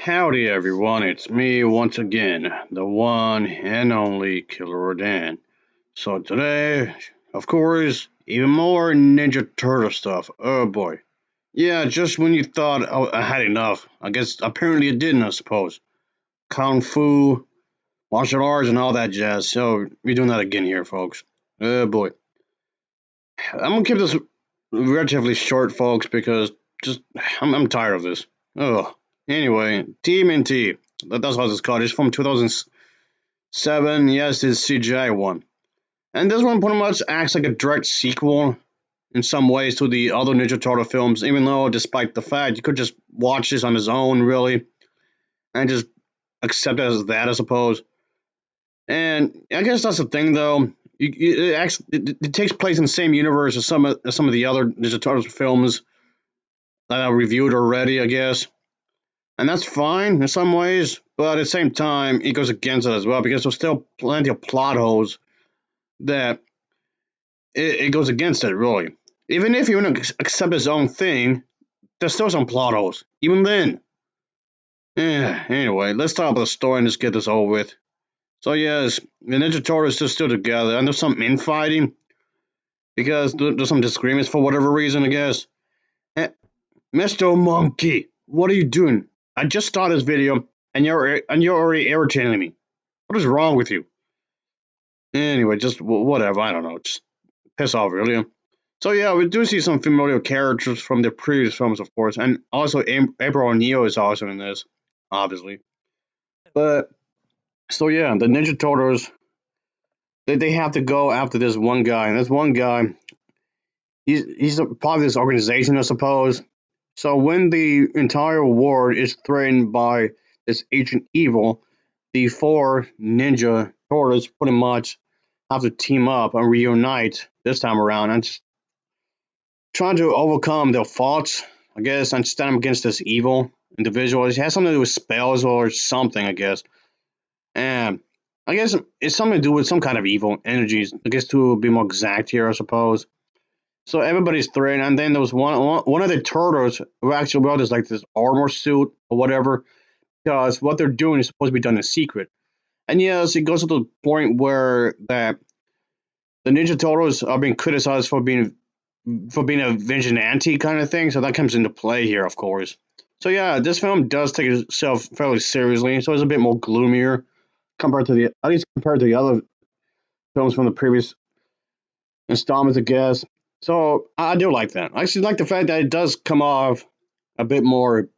Howdy everyone, it's me once again, the one and only Killer Rodan. So today, of course, even more Ninja Turtle stuff. Oh boy. Yeah, just when you thought I had enough, I guess apparently it didn't, I suppose. Kung Fu, martial arts, and all that jazz. So we're doing that again here, folks. Oh boy. I'm gonna keep this relatively short, folks, because just I'm tired of this. Oh. Anyway, TMNT. That's what it's called. It's from 2007. Yes, it's CGI one. And this one pretty much acts like a direct sequel in some ways to the other Ninja Turtle films, even though, despite the fact, you could just watch this on his own, really, and just accept it as that, I suppose. And I guess that's the thing, though. It takes place in the same universe as some of the other Ninja Turtles films that I reviewed already, I guess. And that's fine in some ways, but at the same time, it goes against it as well because there's still plenty of plot holes that it goes against it, really. Even if you want to accept his own thing, there's still some plot holes. Even then. Anyway, let's talk about the story and just get this over with. So, yes, the Ninja Turtles are still together, and there's some infighting because there's some disagreements for whatever reason, I guess. Eh, Mr. Monkey, what are you doing? I just started this video, and you're already irritating me. What is wrong with you? Anyway, just whatever. I don't know. Just piss off, really. So yeah, we do see some familiar characters from the previous films, of course, and also April O'Neil is also in this, obviously. But so yeah, the Ninja Turtles they have to go after this one guy, and this one guy he's a part of this organization, I suppose. So when the entire world is threatened by this ancient evil, the four Ninja Turtles pretty much have to team up and reunite this time around and just trying to overcome their faults, I guess, and stand up against this evil individual. It has something to do with spells or something, I guess. And I guess it's something to do with some kind of evil energies, I guess, to be more exact here, I suppose. So everybody's threatened, and then there was one of the turtles who actually wear this like this armor suit or whatever, because what they're doing is supposed to be done in secret. And yes, it goes to the point where that the Ninja Turtles are being criticized for being a vigilante kind of thing. So that comes into play here, of course. So yeah, this film does take itself fairly seriously. So it's a bit more gloomier compared to the at least compared to the other films from the previous installments, I guess. So I do like that. I actually like the fact that it does come off a bit more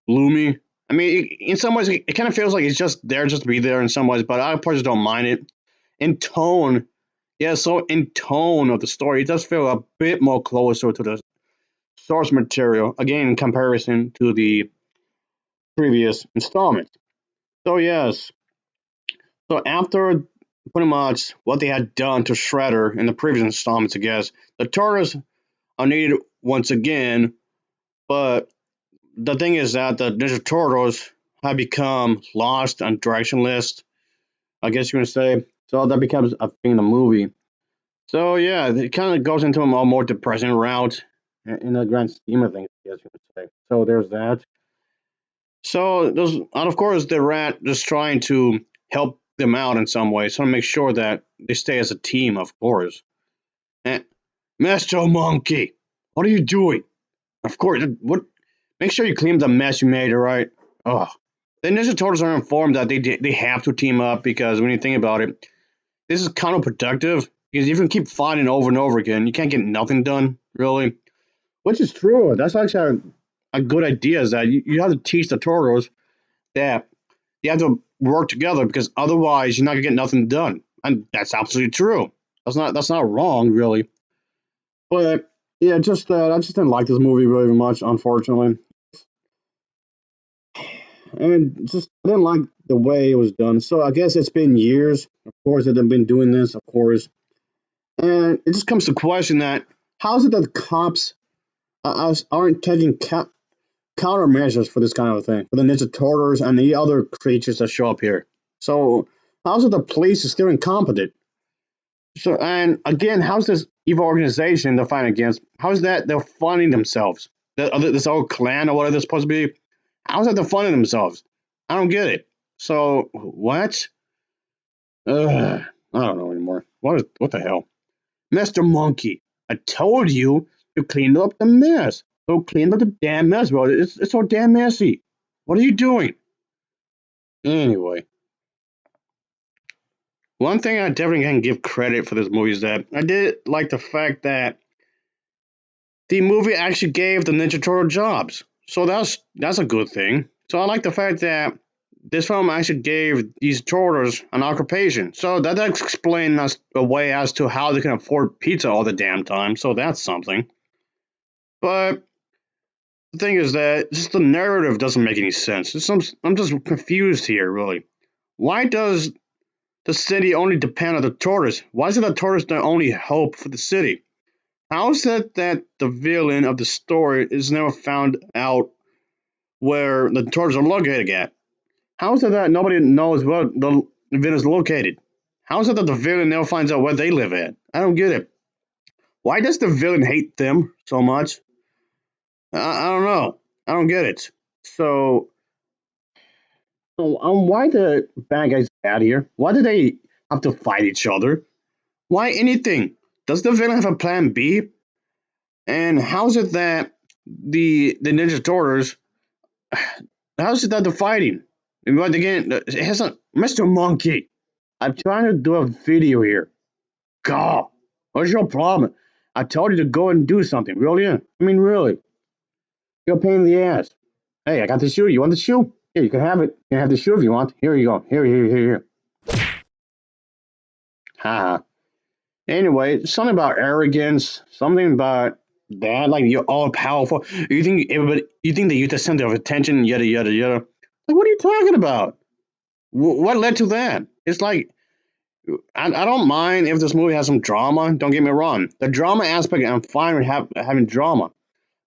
gloomy. I mean, in some ways, it kind of feels like it's just there just to be there in some ways, but I personally don't mind it. In tone, yeah, so in tone of the story, it does feel a bit more closer to the source material, again, in comparison to the previous installment. So, yes, so after pretty much what they had done to Shredder in the previous installments, I guess, the Turtles are needed once again, but the thing is that the Ninja Turtles have become lost and directionless, I guess you can say. So that becomes a thing in the movie. So yeah, it kind of goes into a more depressing route in the grand scheme of things, I guess you could say. So there's that. So there's, and of course, the rat is trying to help them out in some way, so to make sure that they stay as a team, of course. And Master Monkey, what are you doing? Of course, what? Make sure you clean the mess you made, all right? Oh, the Ninja Turtles are informed that they have to team up because when you think about it, this is counterproductive because if you can keep fighting over and over again, you can't get nothing done, really. Which is true. That's actually a good idea. Is that you have to teach the turtles that you have to work together because otherwise you're not gonna get nothing done, and that's absolutely true. That's not wrong, really. But yeah, just I just didn't like this movie really much, unfortunately, and just I didn't like the way it was done. So I guess it's been years, of course, that they've been doing this, of course, and it just comes to question that how is it that the cops aren't taking countermeasures for this kind of thing for the Ninja Turtles and the other creatures that show up here? So how's it the police is still incompetent? So and again, how's this evil organization they're fighting against? How's that they're funding themselves? This old clan or whatever they're supposed to be How's that defunding themselves? I don't get it. So what? Ugh, I don't know anymore. What the hell, Mister Monkey? I told you to clean up the mess. So clean up the damn mess, bro. It's so damn messy. What are you doing? Anyway, one thing I definitely can give credit for this movie is that I did like the fact that the movie actually gave the Ninja Turtle jobs. So that's a good thing. So I like the fact that this film actually gave these turtles an occupation. So that does explain us a way as to how they can afford pizza all the damn time. So that's something. But the thing is that just the narrative doesn't make any sense. I'm just confused here, really. Why does the city only depend on the tortoise? Why is it the tortoise the only hope for the city? How is it that the villain of the story is never found out where the tortoise are located at? How is it that nobody knows where the villain is located? How is it that the villain never finds out where they live at? I don't get it. Why does the villain hate them so much? I don't know. I don't get it. So, why the bad guys out here? Why do they have to fight each other? Why anything? Does the villain have a plan B? And how's it that the Ninja Turtles? How's it that they're fighting? But again, it hasn't. Mr. Monkey, I'm trying to do a video here. God, what's your problem? I told you to go and do something. Really? I mean, really? You're a pain in the ass. Hey, I got the shoe. You want the shoe? Here, you can have it. You can have the shoe if you want. Here you go. Here. Ha. Anyway, something about arrogance, something about that, like you're all powerful. You think that you're the center of attention, yada yada yada. Like, what are you talking about? What led to that? It's like I don't mind if this movie has some drama. Don't get me wrong. The drama aspect, I'm fine with having drama,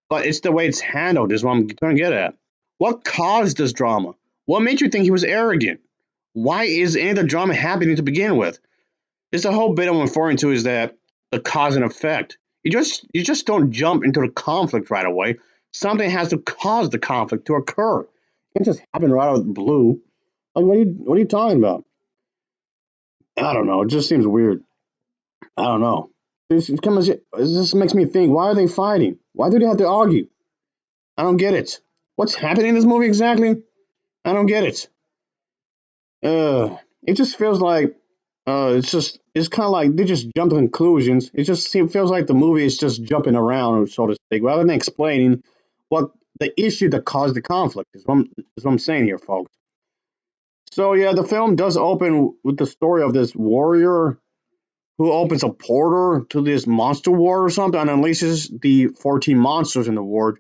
but it's the way it's handled is what I'm trying to get at. What caused this drama? What made you think he was arrogant? Why is any of the drama happening to begin with? It's the whole bit I'm referring to is that the cause and effect. You just don't jump into the conflict right away. Something has to cause the conflict to occur. It can't just happen right out of the blue. Like what are you talking about? I don't know. It just seems weird. I don't know. This makes me think. Why are they fighting? Why do they have to argue? I don't get it. What's happening in this movie exactly? I don't get it. It just feels like it's kind of like they just jump to conclusions. Feels like the movie is just jumping around, so to speak, rather than explaining what the issue that caused the conflict is what I'm saying here, folks. So yeah, the film does open with the story of this warrior who opens a portal to this monster world or something and unleashes the 14 monsters in the world.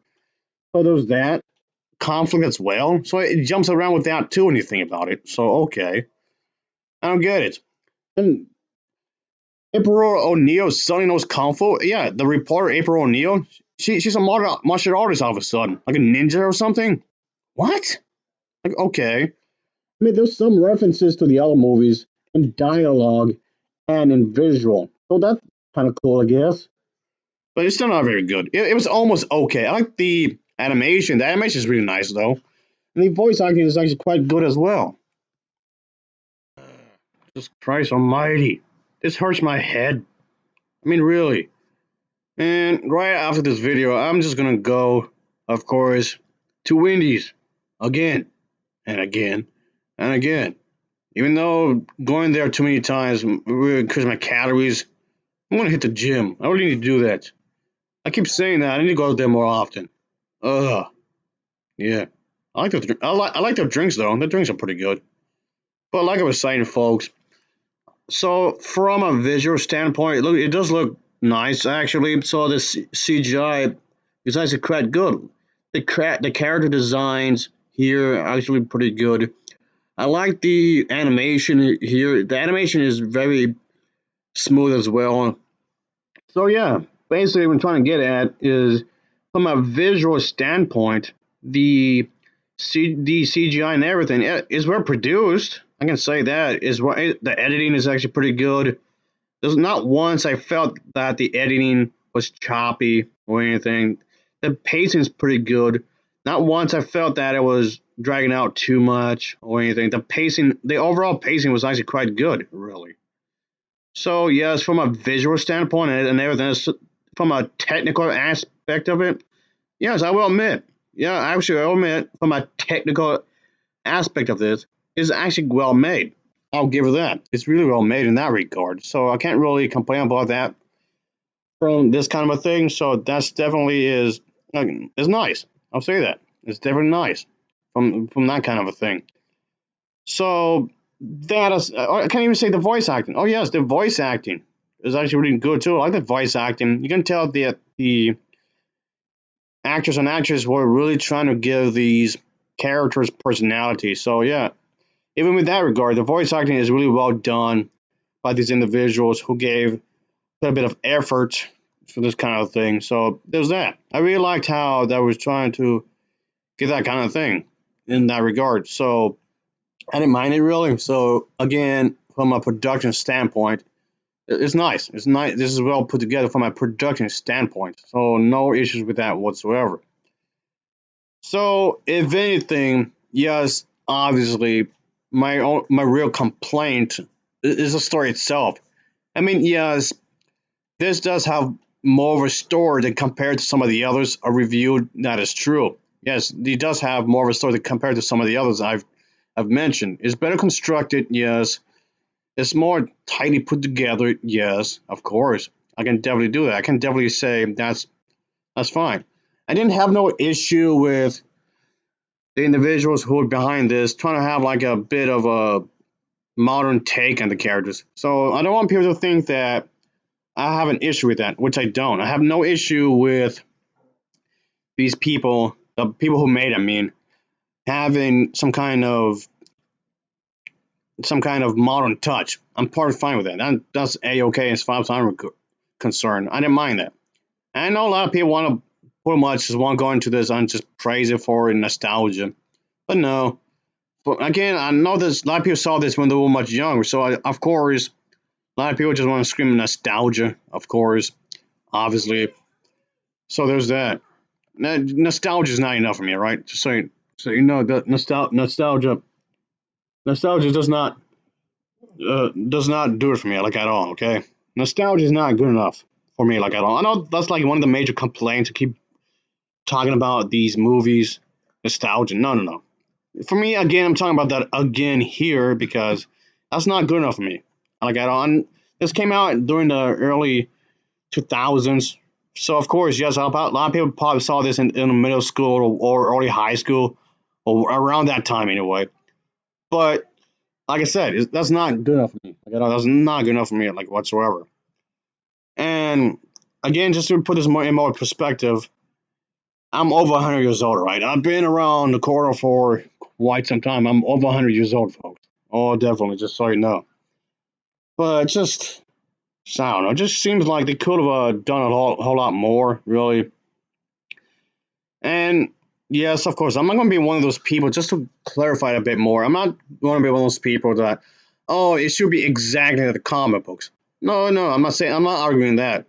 So there's that conflict as well. So it jumps around with that too when you think about it. So okay, I don't get it. And April O'Neil suddenly knows Kung Fu. Yeah, the reporter April O'Neil. She's a martial artist all of a sudden, like a ninja or something. What? Like okay. I mean, there's some references to the other movies in dialogue and in visual, so that's kind of cool, I guess. But it's still not very good. It was almost okay. I like the animation. The animation is really nice though, and the voice acting is actually quite good as well. Just Christ Almighty, this hurts my head. I mean, really. And right after this video, I'm just gonna go, of course, to Wendy's again and again and again. Even though going there too many times will increase my calories, I'm gonna hit the gym. I really need to do that. I keep saying that. I need to go out there more often. Ugh. Yeah. I like their drinks though. Their drinks are pretty good. But like I was saying, folks, so from a visual standpoint, it does look nice actually. So the CGI is actually quite good. The character designs here are actually pretty good. I like the animation here. The animation is very smooth as well. So yeah, basically what I'm trying to get at is from a visual standpoint, the CGI and everything is well produced. I can say that is what the editing is actually pretty good. There's not once I felt that the editing was choppy or anything. The pacing is pretty good. Not once I felt that it was dragging out too much or anything. The pacing, the overall pacing was actually quite good, really. So yes, from a visual standpoint and everything, from a technical aspect of it, yes, I will admit. Yeah, actually, I will admit from a technical aspect of this is actually well made. I'll give her that. It's really well made in that regard. So I can't really complain about that from this kind of a thing. So that's definitely is nice. I'll say that it's definitely nice from that kind of a thing. So that is, I can't even say the voice acting. Oh yes, the voice acting is actually really good too. I like the voice acting. You can tell that the actors and actresses were really trying to give these characters personality. So yeah, even with that regard, the voice acting is really well done by these individuals who gave a bit of effort for this kind of thing. So there's that. I really liked how that was trying to get that kind of thing in that regard. So I didn't mind it really. So again, from a production standpoint, it's nice. It's nice. This is well put together from a production standpoint. So no issues with that whatsoever. So if anything, yes, obviously, my real complaint is the story itself. I mean, yes, this does have more of a story than compared to some of the others I reviewed. That is true. Yes, it does have more of a story than compared to some of the others I've mentioned. It's better constructed. Yes, it's more tightly put together. Yes, of course, I can definitely do that. I can definitely say that's fine. I didn't have no issue with the individuals who are behind this trying to have like a bit of a modern take on the characters. So I don't want people to think that I have an issue with that, which I don't. I have no issue with these people, the people who made it, I mean, having some kind of modern touch. I'm part fine with that. That's a okay as far as I'm concerned. I didn't mind that. And I know a lot of people want to pretty much just want to go into this and just praise it for nostalgia, but no. But again, I know there's a lot of people saw this when they were much younger, so of course, a lot of people just want to scream nostalgia, of course, obviously. So there's that. Nostalgia is not enough for me, right? Just so you know that nostalgia does not do it for me like at all. Okay, nostalgia is not good enough for me like at all. I know that's like one of the major complaints to keep talking about these movies, nostalgia. No, no, no. For me, again, I'm talking about that again here because that's not good enough for me. Like at all. And this came out during the early 2000s. So of course, yes, a lot of people probably saw this in middle school or early high school or around that time anyway. But like I said, that's not good enough for me. Like, that's not good enough for me, like whatsoever. And again, just to put this more in more perspective, I'm over 100 years old, right? I've been around the corner for quite some time. I'm over 100 years old, folks. Oh, definitely, just so you know. But I don't know. It just seems like they could have done a whole lot more, really. And yes, of course, I'm not going to be one of those people. Just to clarify a bit more, I'm not going to be one of those people that, oh, it should be exactly like the comic books. No, no, I'm not arguing that.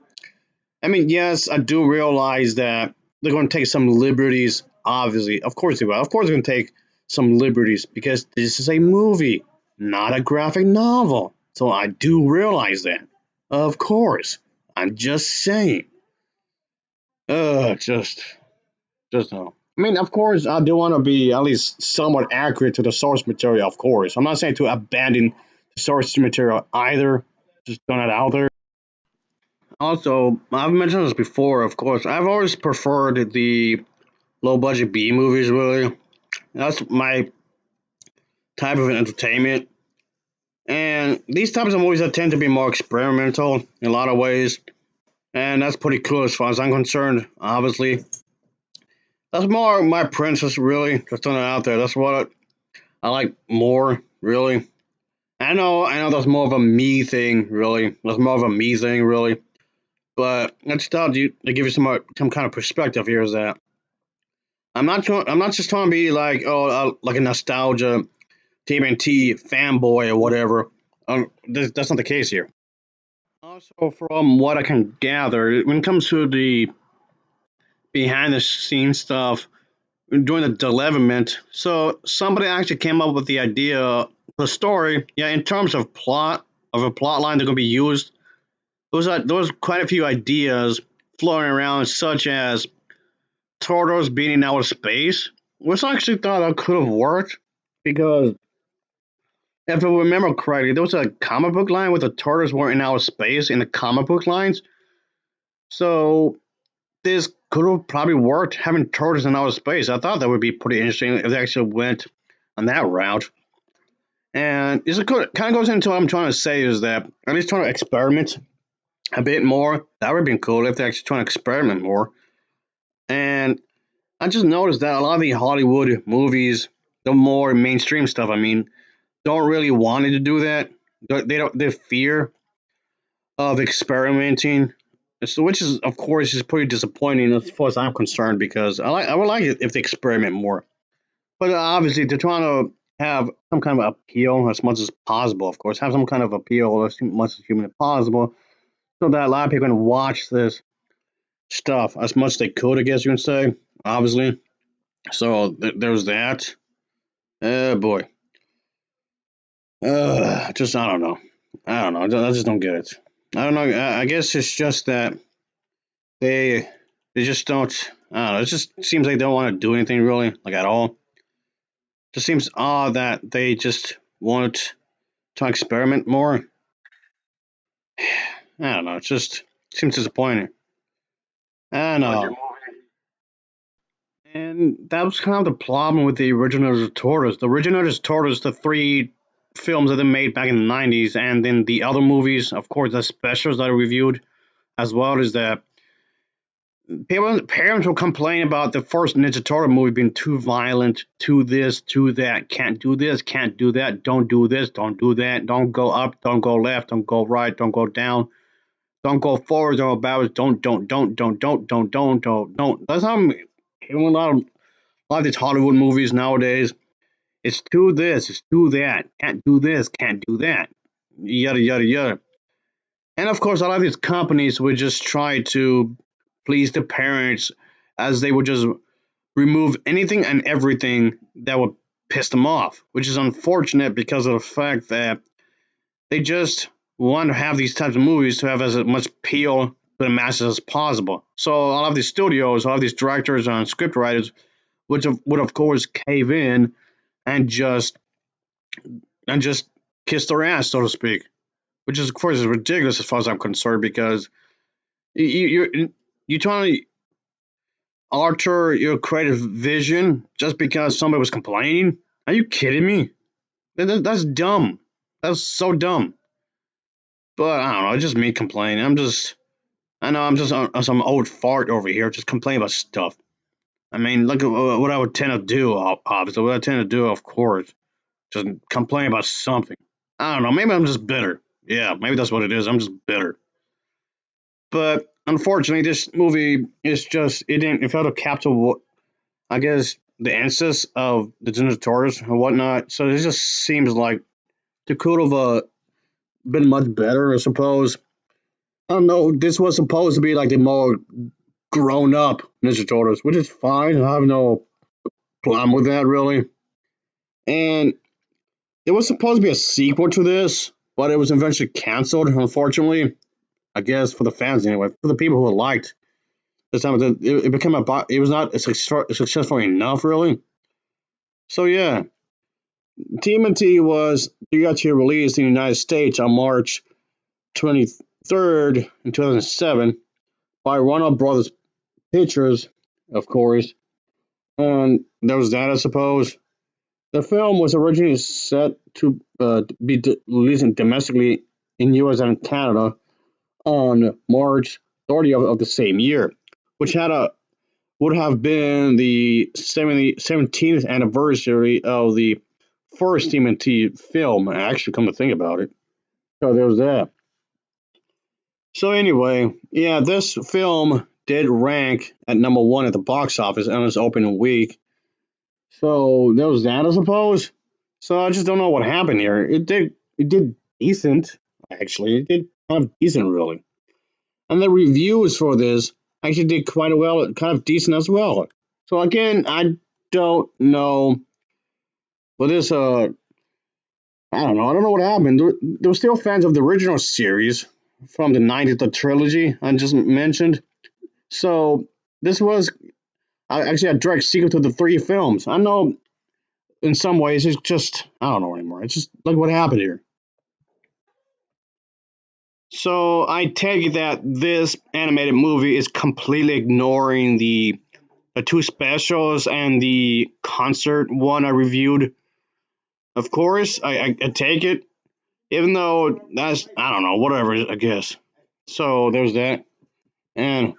I mean, yes, I do realize that they're going to take some liberties. Obviously, of course they will. Of course, they're going to take some liberties because this is a movie, not a graphic novel. So I do realize that. Of course, I'm just saying. Just no. I mean, of course, I do want to be at least somewhat accurate to the source material. Of course, I'm not saying to abandon the source material either. Just throw it out there. Also, I've mentioned this before. Of course, I've always preferred the low budget B movies. Really, that's my type of entertainment. And these types of movies that tend to be more experimental in a lot of ways, and that's pretty cool as far as I'm concerned. Obviously, that's more my princess. Really, just throwing it out there. That's what I like more. Really, I know that's more of a me thing. Really, that's more of a me thing. Really, but I just thought you to give you some kind of perspective here is that I'm not just trying to be like like a nostalgia TMNT fanboy or whatever. That's not the case here. Also, from what I can gather, when it comes to the behind the scenes stuff, during the development. So somebody actually came up with the idea, the story. Yeah, in terms of plot of a plot line that can be used. There was quite a few ideas floating around, such as turtles being in outer space, which I actually thought that could have worked because if I remember correctly, there was a comic book line where the turtles were in outer space in the comic book lines. So this could have probably worked having turtles in outer space. I thought that would be pretty interesting if they actually went on that route. And it kind of goes into what I'm trying to say is that at least trying to experiment a bit more. That would have been cool if they actually trying to experiment more. And I just noticed that a lot of the Hollywood movies, the more mainstream stuff, I mean, don't really want to do that. They don't. They fear of experimenting, so which is of course is pretty disappointing as far as I'm concerned because I would like it if they experiment more. But obviously they're trying to have some kind of appeal as much as possible. Of course, have some kind of appeal as much as humanly possible, so that a lot of people can watch this stuff as much as they could. I guess you can say, obviously. So there's that. Boy. Just I don't know. I don't know. I just don't get it. I don't know. I guess it's just that they they just don't. I don't know. It just seems like they don't want to do anything really, like at all. Just seems odd that they just want to experiment more. I don't know. It just seems disappointing. I don't know. And that was kind of the problem with the original Tortoise. The original Tortoise, the three films that they made back in the 90s, and then the other movies, of course, the specials that I reviewed as well, is that parents will complain about the first Ninja Turtle movie being too violent, too this, too that, can't do this, can't do that, don't do this, don't do that, don't go up, don't go left, don't go right, don't go down, don't go forward, don't go backwards, don't. That's how I'm hearing a lot of these Hollywood movies nowadays. It's too this, it's too that, can't do this, can't do that, yada yada yada. And of course, a lot of these companies would just try to please the parents as they would just remove anything and everything that would piss them off, which is unfortunate because of the fact that they just want to have these types of movies to have as much appeal to the masses as possible. So a lot of these studios, a lot of these directors and script writers would of course cave in and just kiss their ass, so to speak. Which is of course is ridiculous as far as I'm concerned because you're trying to alter your creative vision just because somebody was complaining. Are you kidding me? That's dumb. That's so dumb. But I don't know. It's just me complaining. I know I'm just some old fart over here, just complaining about stuff. I mean, look at what I would tend to do. Obviously, what I tend to do, of course, just complain about something. I don't know. Maybe I'm just bitter. Yeah, maybe that's what it is. I'm just bitter. But unfortunately, this movie is just it didn't it failed to capture what I guess the ancestors of the Ninja Turtles and whatnot. So it just seems like it could have been much better, I suppose. I don't know. This was supposed to be like the more grown up Ninja Turtles, which is fine. I have no problem with that really. And it was supposed to be a sequel to this, but it was eventually canceled, unfortunately. I guess for the fans anyway, for the people who liked this time, it became it was not successful enough really. So yeah, TMNT was actually released in the United States on March 23rd in 2007 by Warner Brothers Pictures, of course. And there was that, I suppose. The film was originally set to be released domestically in US and Canada on March 30th of the same year, which would have been the 17th anniversary of the first TMNT film. Actually, come to think about it, so there was that. So anyway, yeah, this film did rank at number one at the box office on its opening week. So there was that, I suppose. So I just don't know what happened here. It did decent, actually. It did kind of decent, really. And the reviews for this actually did quite well, kind of decent as well. So again, I don't know, but this I don't know what happened. There were still fans of the original series from the 90s, the trilogy I just mentioned. So this was actually a direct sequel to the three films. I know in some ways it's just I don't know anymore. It's just like what happened here. So I take it that this animated movie is completely ignoring the two specials and the concert one I reviewed. Of course, I take it, even though that's I don't know whatever I guess. So there's that, and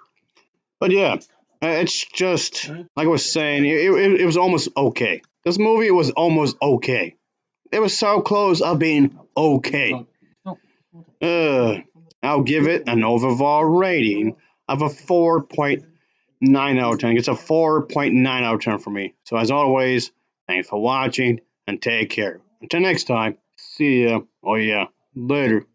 but yeah, it's just like I was saying, it was almost okay. This movie was almost okay. It was so close of being okay. Uh, I'll give it an overall rating of a 4.9 out of 10. It's a 4.9 out of 10 for me. So as always, thanks for watching and take care. Until next time, see ya. Oh yeah, later.